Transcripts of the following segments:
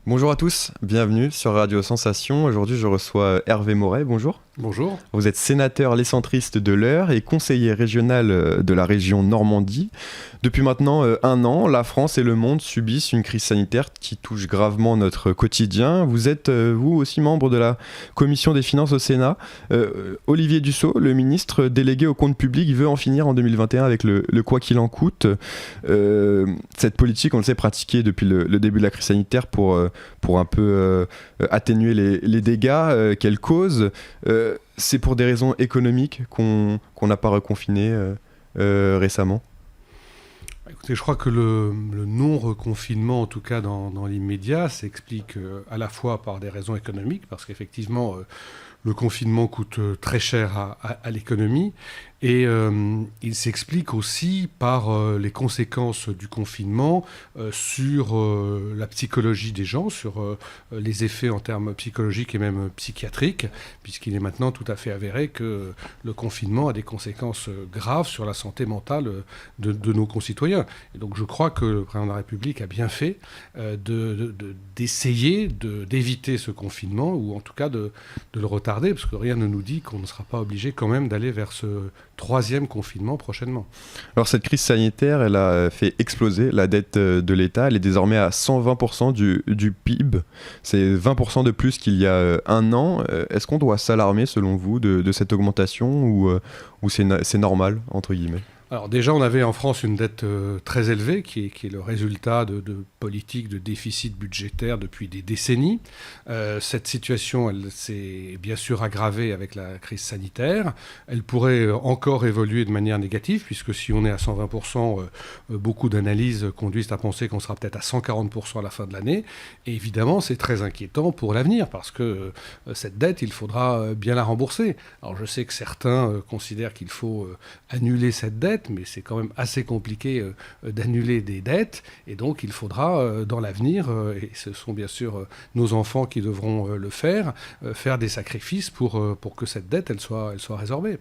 Bonjour à tous, bienvenue sur Radio Sensation. Aujourd'hui, je reçois Hervé Moret. Bonjour. Bonjour. Vous êtes sénateur les centristes de l'Eure et conseiller régional de la région Normandie. Depuis maintenant un an, la France et le monde subissent une crise sanitaire qui touche gravement notre quotidien. Vous êtes, vous aussi, membre de la Commission des finances au Sénat. Olivier Dussopt, le ministre délégué au compte public, veut en finir en 2021 avec le quoi qu'il en coûte. Cette politique, on le sait, pratiquée depuis le début de la crise sanitaire pour un peu atténuer les dégâts qu'elle cause. C'est pour des raisons économiques qu'on n'a pas reconfiné récemment. Écoutez, je crois que le non-reconfinement, en tout cas dans l'immédiat, s'explique à la fois par des raisons économiques, parce qu'effectivement, le confinement coûte très cher à l'économie, et il s'explique aussi par les conséquences du confinement sur la psychologie des gens, sur les effets en termes psychologiques et même psychiatriques, puisqu'il est maintenant tout à fait avéré que le confinement a des conséquences graves sur la santé mentale de nos concitoyens. Et donc je crois que le président de la République a bien fait d'essayer d'éviter ce confinement, ou en tout cas de le retarder, parce que rien ne nous dit qu'on ne sera pas obligé quand même d'aller vers ce troisième confinement prochainement. Alors cette crise sanitaire, elle a fait exploser la dette de l'État. Elle est désormais à 120% du PIB. C'est 20% de plus qu'il y a un an. Est-ce qu'on doit s'alarmer, selon vous, de cette augmentation ou c'est normal, entre guillemets ? Alors déjà, on avait en France une dette très élevée, qui est le résultat de politiques de déficit budgétaire depuis des décennies. Cette situation, elle s'est bien sûr aggravée avec la crise sanitaire. Elle pourrait encore évoluer de manière négative, puisque si on est à 120%, beaucoup d'analyses conduisent à penser qu'on sera peut-être à 140% à la fin de l'année. Et évidemment, c'est très inquiétant pour l'avenir, parce que cette dette, il faudra bien la rembourser. Alors je sais que certains considèrent qu'il faut annuler cette dette, mais c'est quand même assez compliqué d'annuler des dettes, et donc il faudra dans l'avenir, et ce sont bien sûr nos enfants qui devront le faire des sacrifices pour que cette dette elle soit résorbée.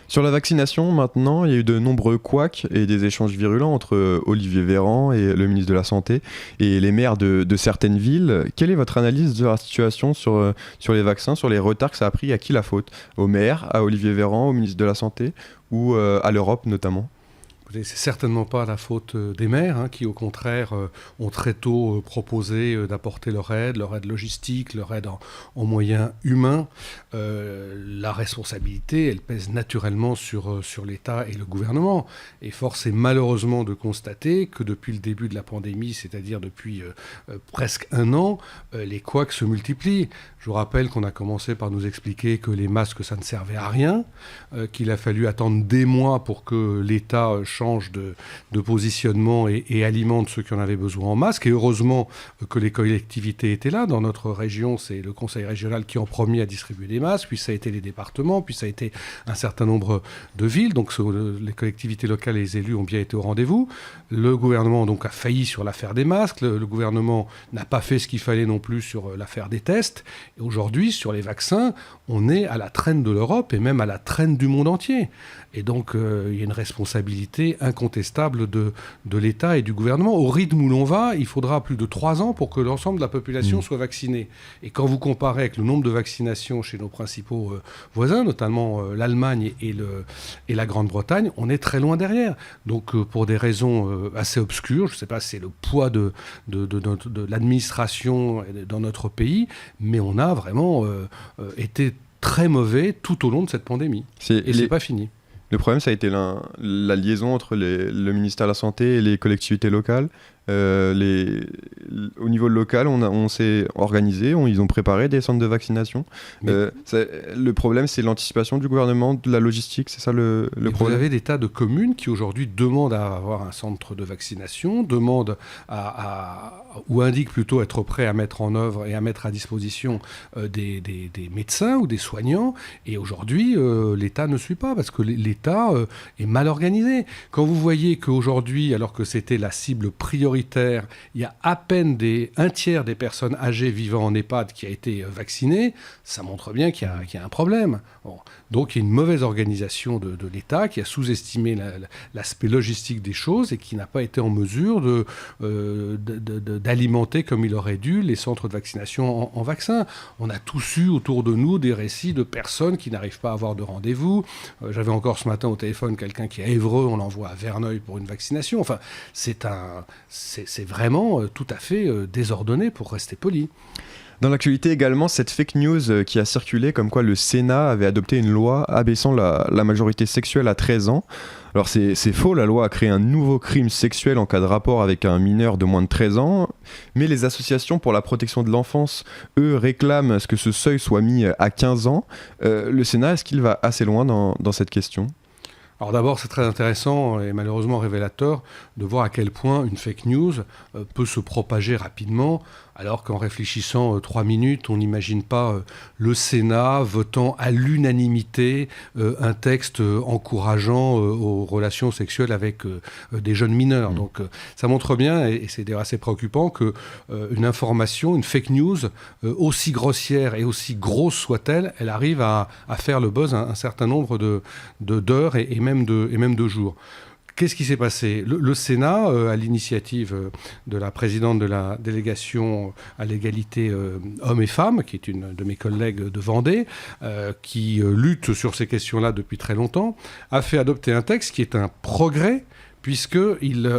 Sur la vaccination, maintenant, il y a eu de nombreux couacs et des échanges virulents entre Olivier Véran et le ministre de la Santé et les maires de certaines villes. Quelle est votre analyse de la situation sur les vaccins, sur les retards que ça a pris? À qui la faute? Aux maires, à Olivier Véran, au ministre de la Santé ou à l'Europe notamment? C'est certainement pas la faute des maires, qui au contraire ont très tôt proposé d'apporter leur aide logistique, leur aide en moyens humains. La responsabilité, elle pèse naturellement sur l'État et le gouvernement. Et force est malheureusement de constater que depuis le début de la pandémie, c'est-à-dire depuis presque un an, les couacs se multiplient. Je vous rappelle qu'on a commencé par nous expliquer que les masques, ça ne servait à rien, qu'il a fallu attendre des mois pour que l'État change de positionnement et alimente ceux qui en avaient besoin en masques. Et heureusement que les collectivités étaient là. Dans notre région, c'est le conseil régional qui en premier a distribué des masques, puis ça a été les départements, puis ça a été un certain nombre de villes. Donc les collectivités locales et les élus ont bien été au rendez-vous. Le gouvernement donc a failli sur l'affaire des masques. Le gouvernement n'a pas fait ce qu'il fallait non plus sur l'affaire des tests. Et aujourd'hui, sur les vaccins, on est à la traîne de l'Europe et même à la traîne du monde entier. Et donc, il y a une responsabilité incontestable de l'État et du gouvernement. Au rythme où l'on va, il faudra plus de 3 ans pour que l'ensemble de la population soit vaccinée. Et quand vous comparez avec le nombre de vaccinations chez nos principaux voisins, notamment l'Allemagne et la Grande-Bretagne, on est très loin derrière. Donc, pour des raisons assez obscures, je ne sais pas si c'est le poids de l'administration dans notre pays, mais on a vraiment été très mauvais tout au long de cette pandémie. C'est pas fini. Le problème, ça a été la liaison entre le ministère de la Santé et les collectivités locales. Au niveau local, on s'est organisé, ils ont préparé des centres de vaccination. Le problème, c'est l'anticipation du gouvernement, de la logistique, c'est ça le problème. Vous avez des tas de communes qui aujourd'hui demandent à avoir un centre de vaccination, demandent ou indiquent plutôt être prêts à mettre en œuvre et à mettre à disposition des médecins ou des soignants. Et aujourd'hui, l'État ne suit pas parce que l'État est mal organisé. Quand vous voyez qu'aujourd'hui, alors que c'était la cible prioritaire minoritaire, il y a à peine un tiers des personnes âgées vivant en EHPAD qui a été vacciné, ça montre bien qu'il y a un problème. Bon. Donc il y a une mauvaise organisation de l'État qui a sous-estimé l'aspect logistique des choses et qui n'a pas été en mesure d'alimenter comme il aurait dû les centres de vaccination en vaccins. On a tous eu autour de nous des récits de personnes qui n'arrivent pas à avoir de rendez-vous. J'avais encore ce matin au téléphone quelqu'un qui est à Évreux, on l'envoie à Verneuil pour une vaccination. Enfin, c'est vraiment tout à fait désordonné pour rester poli. Dans l'actualité également, cette fake news qui a circulé comme quoi le Sénat avait adopté une loi abaissant la majorité sexuelle à 13 ans. Alors c'est faux, la loi a créé un nouveau crime sexuel en cas de rapport avec un mineur de moins de 13 ans, mais les associations pour la protection de l'enfance, eux, réclament à ce que ce seuil soit mis à 15 ans. Le Sénat, est-ce qu'il va assez loin dans cette question ? Alors d'abord, c'est très intéressant et malheureusement révélateur de voir à quel point une fake news peut se propager rapidement, alors qu'en réfléchissant 3 minutes, on n'imagine pas le Sénat votant à l'unanimité un texte encourageant aux relations sexuelles avec des jeunes mineurs. Donc ça montre bien, et c'est d'ailleurs assez préoccupant, qu'une information, une fake news, aussi grossière et aussi grosse soit-elle, elle arrive à faire le buzz un certain nombre d'heures et même de jours. Qu'est-ce qui s'est passé ? Le Sénat, à l'initiative de la présidente de la délégation à l'égalité hommes et femmes, qui est une de mes collègues de Vendée, qui lutte sur ces questions-là depuis très longtemps, a fait adopter un texte qui est un progrès, puisqu'il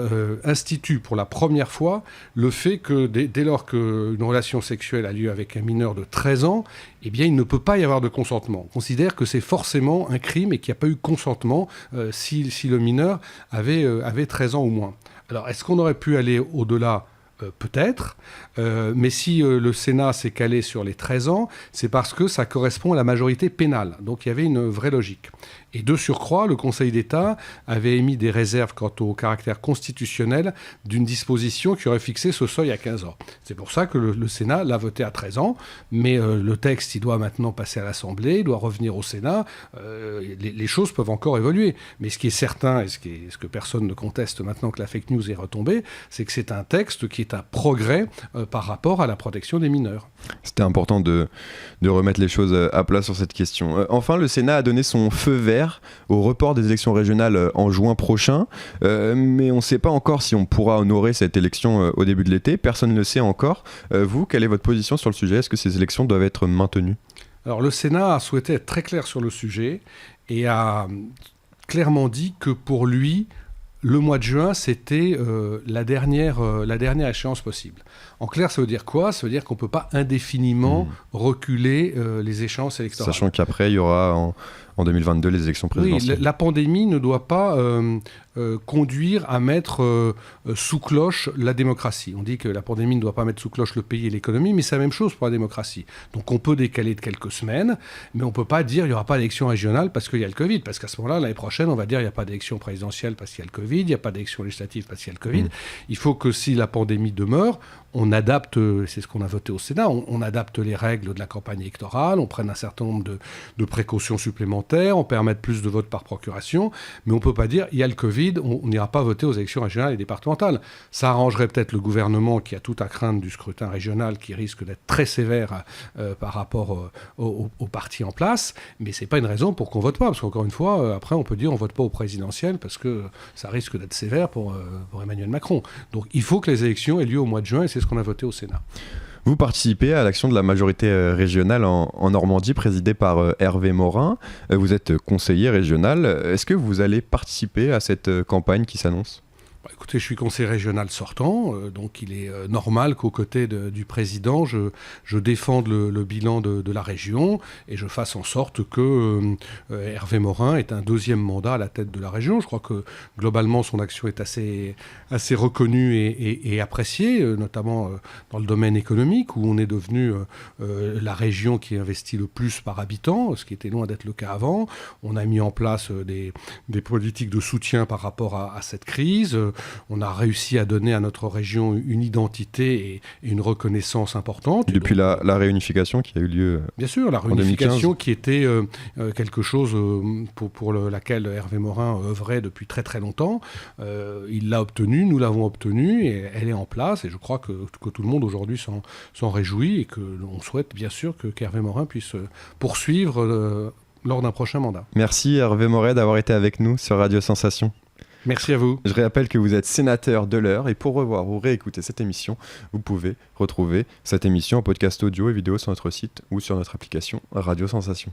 institue pour la première fois le fait que dès lors qu'une relation sexuelle a lieu avec un mineur de 13 ans, eh bien, il ne peut pas y avoir de consentement. On considère que c'est forcément un crime et qu'il n'y a pas eu consentement si le mineur avait 13 ans ou moins. Alors, est-ce qu'on aurait pu aller au-delà ? Peut-être, mais si le Sénat s'est calé sur les 13 ans, c'est parce que ça correspond à la majorité pénale. Donc il y avait une vraie logique. Et de surcroît, le Conseil d'État avait émis des réserves quant au caractère constitutionnel d'une disposition qui aurait fixé ce seuil à 15 ans. C'est pour ça que le Sénat l'a voté à 13 ans, mais le texte, il doit maintenant passer à l'Assemblée, il doit revenir au Sénat. Les choses peuvent encore évoluer. Mais ce qui est certain, et ce que personne ne conteste maintenant que la fake news est retombée, c'est que c'est un texte qui est un progrès par rapport à la protection des mineurs. C'était important de remettre les choses à plat sur cette question. Enfin, le Sénat a donné son feu vert au report des élections régionales en juin prochain, mais on ne sait pas encore si on pourra honorer cette élection au début de l'été. Personne ne le sait encore. Vous, quelle est votre position sur le sujet ? Est-ce que ces élections doivent être maintenues ? Alors, le Sénat a souhaité être très clair sur le sujet et a clairement dit que pour lui, le mois de juin, c'était la dernière échéance possible. En clair, ça veut dire quoi ? Ça veut dire qu'on ne peut pas indéfiniment reculer les échéances électorales. Sachant qu'après, il y aura en 2022 les élections présidentielles. Oui, la pandémie ne doit pas conduire à mettre sous cloche la démocratie. On dit que la pandémie ne doit pas mettre sous cloche le pays et l'économie, mais c'est la même chose pour la démocratie. Donc on peut décaler de quelques semaines, mais on ne peut pas dire qu'il n'y aura pas d'élection régionale parce qu'il y a le Covid. Parce qu'à ce moment-là, l'année prochaine, on va dire qu'il n'y a pas d'élection présidentielle parce qu'il y a le Covid, il n'y a pas d'élection législative parce qu'il y a le Covid. Il faut que si la pandémie demeure, on adapte, c'est ce qu'on a voté au Sénat, on adapte les règles de la campagne électorale, on prenne un certain nombre de précautions supplémentaires, on permette plus de votes par procuration, mais on ne peut pas dire il y a le Covid, on n'ira pas voter aux élections régionales et départementales. Ça arrangerait peut-être le gouvernement qui a tout à craindre du scrutin régional qui risque d'être très sévère par rapport aux partis en place, mais ce n'est pas une raison pour qu'on ne vote pas, parce qu'encore une fois, après on peut dire on ne vote pas au présidentiel parce que ça risque d'être sévère pour Emmanuel Macron. Donc il faut que les élections aient lieu au mois de juin et c'est ce qu'on a voté au Sénat. Vous participez à l'action de la majorité régionale en Normandie, présidée par Hervé Morin. Vous êtes conseiller régional. Est-ce que vous allez participer à cette campagne qui s'annonce ? Écoutez, je suis conseiller régional sortant, donc il est normal qu'aux côtés du président, je défende le bilan de la région et je fasse en sorte que Hervé Morin ait un deuxième mandat à la tête de la région. Je crois que globalement son action est assez reconnue et appréciée, notamment dans le domaine économique où on est devenu la région qui investit le plus par habitant, ce qui était loin d'être le cas avant. On a mis en place des politiques de soutien par rapport à cette crise. on a réussi à donner à notre région une identité et une reconnaissance importante. Depuis la réunification qui a eu lieu bien sûr, la réunification qui était quelque chose pour laquelle Hervé Morin œuvrait depuis très très longtemps. Il l'a obtenue, nous l'avons obtenue, et elle est en place, et je crois que tout le monde aujourd'hui s'en réjouit, et qu'on souhaite bien sûr qu'Hervé Morin puisse poursuivre lors d'un prochain mandat. Merci Hervé Moret d'avoir été avec nous sur Radio Sensation. Merci à vous. Je rappelle que vous êtes sénateur de l'Eure, et pour revoir ou réécouter cette émission, vous pouvez retrouver cette émission en podcast audio et vidéo sur notre site ou sur notre application Radio Sensation.